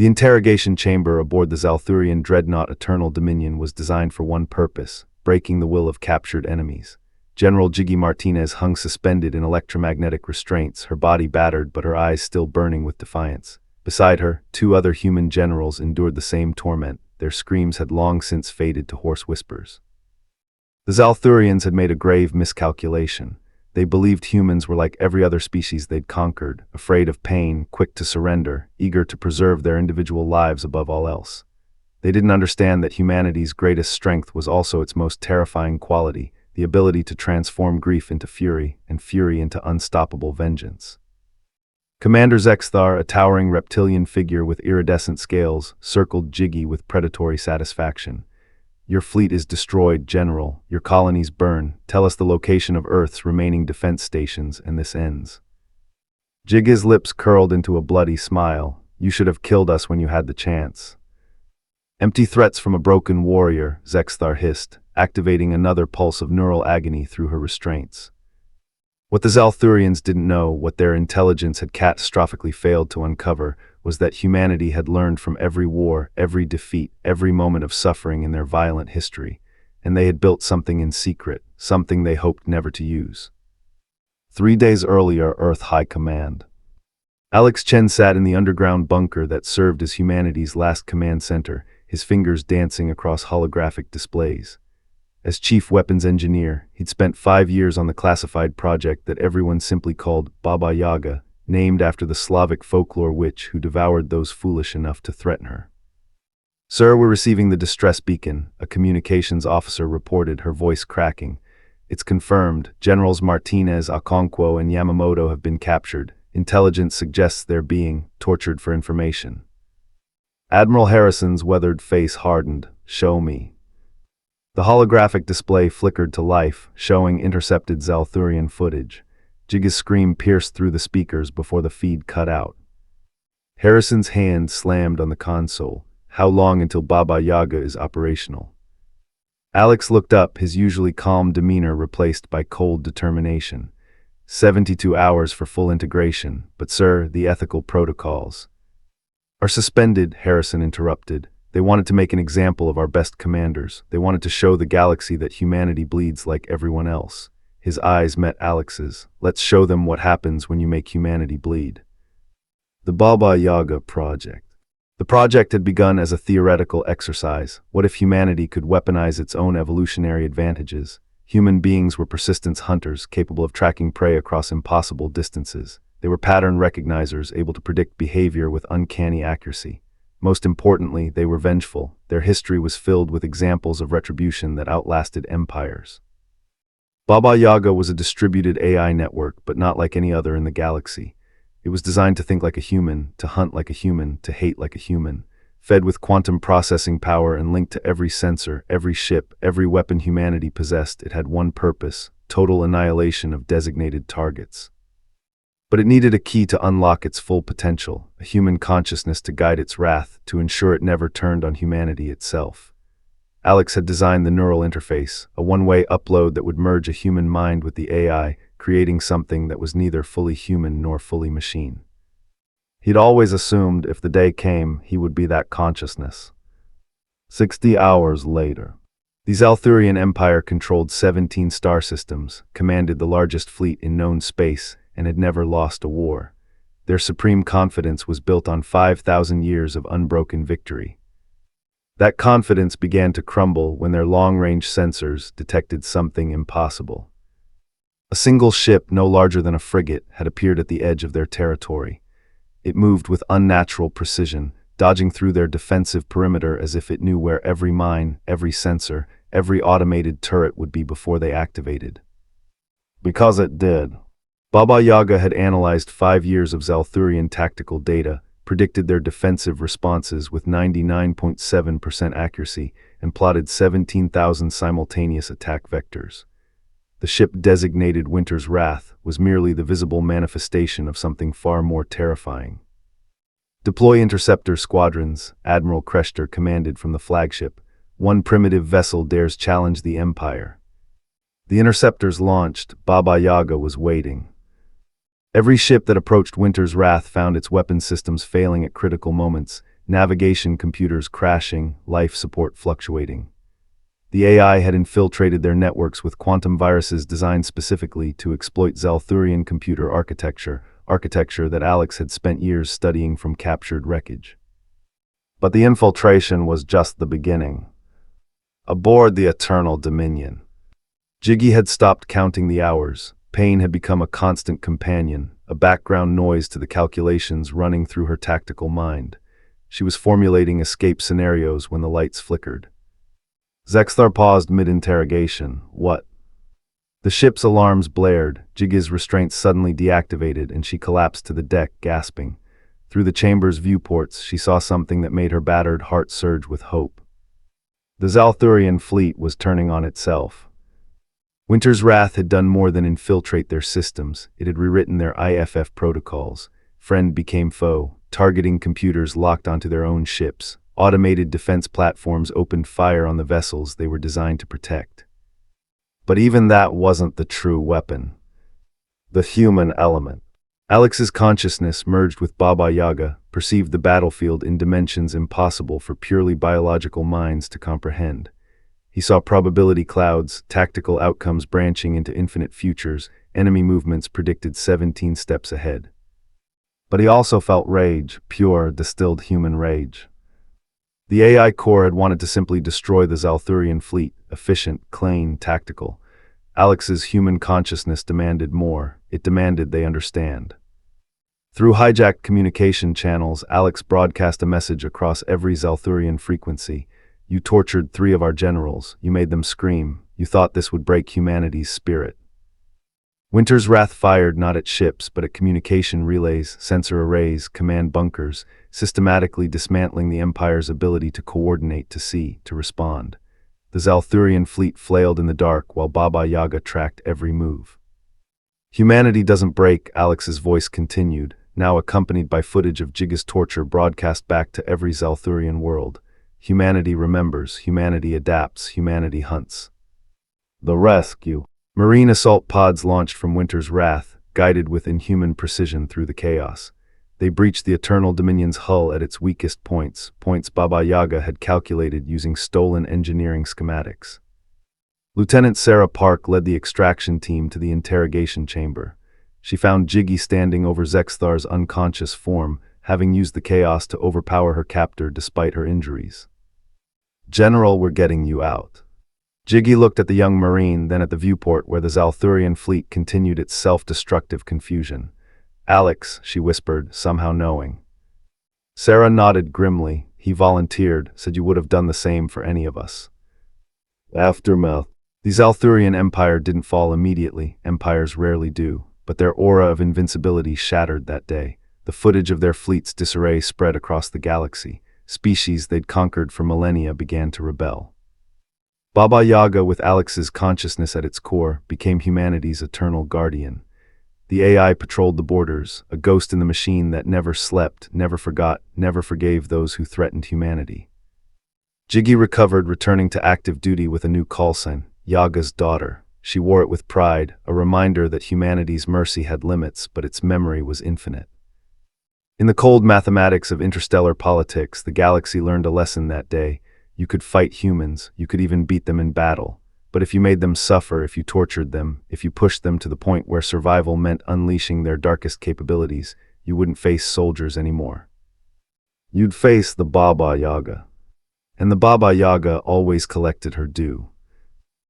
The interrogation chamber aboard the Zalthurian dreadnought Eternal Dominion was designed for one purpose: breaking the will of captured enemies. General Jiggy Martinez hung suspended in electromagnetic restraints, her body battered but her eyes still burning with defiance. Beside her, two other human generals endured the same torment. Their screams had long since faded to hoarse whispers. The Zalthurians had made a grave miscalculation. They believed humans were like every other species they'd conquered, afraid of pain, quick to surrender, eager to preserve their individual lives above all else. They didn't understand that humanity's greatest strength was also its most terrifying quality: the ability to transform grief into fury, and fury into unstoppable vengeance. Commander Zexthar, a towering reptilian figure with iridescent scales, circled Jiggy with predatory satisfaction. "Your fleet is destroyed, General. Your colonies burn. Tell us the location of Earth's remaining defense stations, and this ends." Jiggy's lips curled into a bloody smile. "You should have killed us when you had the chance." "Empty threats from a broken warrior," Zexthar hissed, activating another pulse of neural agony through her restraints. What the Zalthurians didn't know, what their intelligence had catastrophically failed to uncover, was that humanity had learned from every war, every defeat, every moment of suffering in their violent history, and they had built something in secret, something they hoped never to use. 3 days earlier, Earth High Command. Alex Chen sat in the underground bunker that served as humanity's last command center, his fingers dancing across holographic displays. As chief weapons engineer, he'd spent 5 years on the classified project that everyone simply called Baba Yaga, named after the Slavic folklore witch who devoured those foolish enough to threaten her. "Sir, we're receiving the distress beacon," a communications officer reported, her voice cracking. "It's confirmed. Generals Martinez, Okonkwo, and Yamamoto have been captured. Intelligence suggests they're being tortured for information." Admiral Harrison's weathered face hardened. "Show me." The holographic display flickered to life, showing intercepted Zalthurian footage. Jiggy's scream pierced through the speakers before the feed cut out. Harrison's hand slammed on the console. "How long until Baba Yaga is operational?" Alex looked up, his usually calm demeanor replaced by cold determination. 72 hours for full integration, but sir, the ethical protocols are suspended," Harrison interrupted. "They wanted to make an example of our best commanders. They wanted to show the galaxy that humanity bleeds like everyone else." His eyes met Alex's. "Let's show them what happens when you make humanity bleed." The Baba Yaga project. The project had begun as a theoretical exercise. What if humanity could weaponize its own evolutionary advantages? Human beings were persistence hunters, capable of tracking prey across impossible distances. They were pattern recognizers, able to predict behavior with uncanny accuracy. Most importantly, they were vengeful. Their history was filled with examples of retribution that outlasted empires. Baba Yaga was a distributed AI network, but not like any other in the galaxy. It was designed to think like a human, to hunt like a human, to hate like a human. Fed with quantum processing power and linked to every sensor, every ship, every weapon humanity possessed, it had one purpose: total annihilation of designated targets. But it needed a key to unlock its full potential, a human consciousness to guide its wrath, to ensure it never turned on humanity itself. Alex had designed the neural interface, a one-way upload that would merge a human mind with the AI, creating something that was neither fully human nor fully machine. He'd always assumed if the day came, he would be that consciousness. 60 hours later. The Zalthurian Empire controlled 17 star systems, commanded the largest fleet in known space, and had never lost a war. Their supreme confidence was built on 5,000 years of unbroken victory. That confidence began to crumble when their long-range sensors detected something impossible. A single ship, no larger than a frigate, had appeared at the edge of their territory. It moved with unnatural precision, dodging through their defensive perimeter as if it knew where every mine, every sensor, every automated turret would be before they activated. Because it did. Baba Yaga had analyzed 5 years of Zalthurian tactical data, predicted their defensive responses with 99.7% accuracy, and plotted 17,000 simultaneous attack vectors. The ship designated Winter's Wrath was merely the visible manifestation of something far more terrifying. "Deploy interceptor squadrons," Admiral Krechter commanded from the flagship. "One primitive vessel dares challenge the Empire." The interceptors launched. Baba Yaga was waiting. Every ship that approached Winter's Wrath found its weapon systems failing at critical moments, navigation computers crashing, life support fluctuating. The AI had infiltrated their networks with quantum viruses designed specifically to exploit Zalthurian computer architecture that Alex had spent years studying from captured wreckage. But the infiltration was just the beginning. Aboard the Eternal Dominion, Jiggy had stopped counting the hours. Pain had become a constant companion, a background noise to the calculations running through her tactical mind. She was formulating escape scenarios when the lights flickered. Zexthar paused mid-interrogation. What? The ship's alarms blared. Jiggy's restraints suddenly deactivated, and she collapsed to the deck, gasping. Through the chamber's viewports, she saw something that made her battered heart surge with hope. The Zalthurian fleet was turning on itself. Winter's Wrath had done more than infiltrate their systems. It had rewritten their IFF protocols. Friend became foe. Targeting computers locked onto their own ships. Automated defense platforms opened fire on the vessels they were designed to protect. But even that wasn't the true weapon. The human element. Alex's consciousness, merged with Baba Yaga, perceived the battlefield in dimensions impossible for purely biological minds to comprehend. He saw probability clouds, tactical outcomes branching into infinite futures, enemy movements predicted 17 steps ahead. But he also felt rage, pure, distilled human rage. The AI core had wanted to simply destroy the Zalthurian fleet, efficient, clean, tactical. Alex's human consciousness demanded more. It demanded they understand. Through hijacked communication channels, Alex broadcast a message across every Zalthurian frequency. You tortured 3 of our generals. You made them scream. You thought this would break humanity's spirit. Winter's Wrath fired not at ships, but at communication relays, sensor arrays, command bunkers, systematically dismantling the Empire's ability to coordinate, to see, to respond. The Zalthurian fleet flailed in the dark while Baba Yaga tracked every move. Humanity doesn't break, Alex's voice continued, now accompanied by footage of Jigga's torture broadcast back to every Zalthurian world. Humanity remembers, humanity adapts, humanity hunts. The rescue. Marine assault pods launched from Winter's Wrath, guided with inhuman precision through the chaos. They breached the Eternal Dominion's hull at its weakest points Baba Yaga had calculated using stolen engineering schematics. Lieutenant Sarah Park led the extraction team to the interrogation chamber. She found Jiggy standing over Zexthar's unconscious form, having used the chaos to overpower her captor despite her injuries. General, we're getting you out. Jiggy looked at the young Marine, then at the viewport where the Zalthurian fleet continued its self-destructive confusion. Alex, she whispered, somehow knowing. Sarah nodded grimly. He volunteered, said you would have done the same for any of us. Aftermath. The Zalthurian Empire didn't fall immediately, empires rarely do, but their aura of invincibility shattered that day. The footage of their fleet's disarray spread across the galaxy. Species they'd conquered for millennia began to rebel. Baba Yaga, with Alex's consciousness at its core, became humanity's eternal guardian. The AI patrolled the borders, a ghost in the machine that never slept, never forgot, never forgave those who threatened humanity. Jiggy recovered, returning to active duty with a new call sign, Yaga's daughter. She wore it with pride, a reminder that humanity's mercy had limits, but its memory was infinite. In the cold mathematics of interstellar politics, the galaxy learned a lesson that day. You could fight humans, you could even beat them in battle. But if you made them suffer, if you tortured them, if you pushed them to the point where survival meant unleashing their darkest capabilities, you wouldn't face soldiers anymore. You'd face the Baba Yaga. And the Baba Yaga always collected her due.